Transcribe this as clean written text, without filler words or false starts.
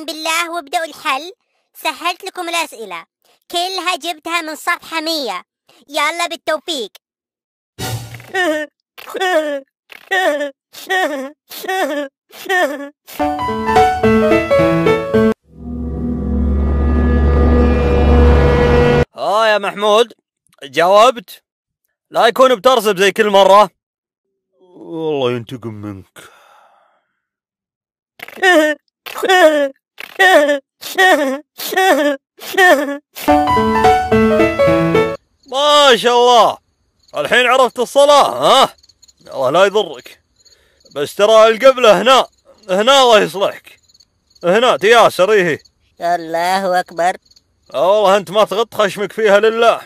استعين بالله وابدأوا الحل. سهلت لكم الأسئلة كلها، جبتها من صفحة 100. يلا بالتوفيق. يا محمود، جاوبت؟ لا يكون بترسب زي كل مرة. والله ينتقم منك. ما شاء الله، الحين عرفت الصلاة. ها الله لا يضرك، بس ترى القبلة هنا الله يصلحك. هنا تياسر. ايه الله أكبر. والله انت ما تغط خشمك فيها لله.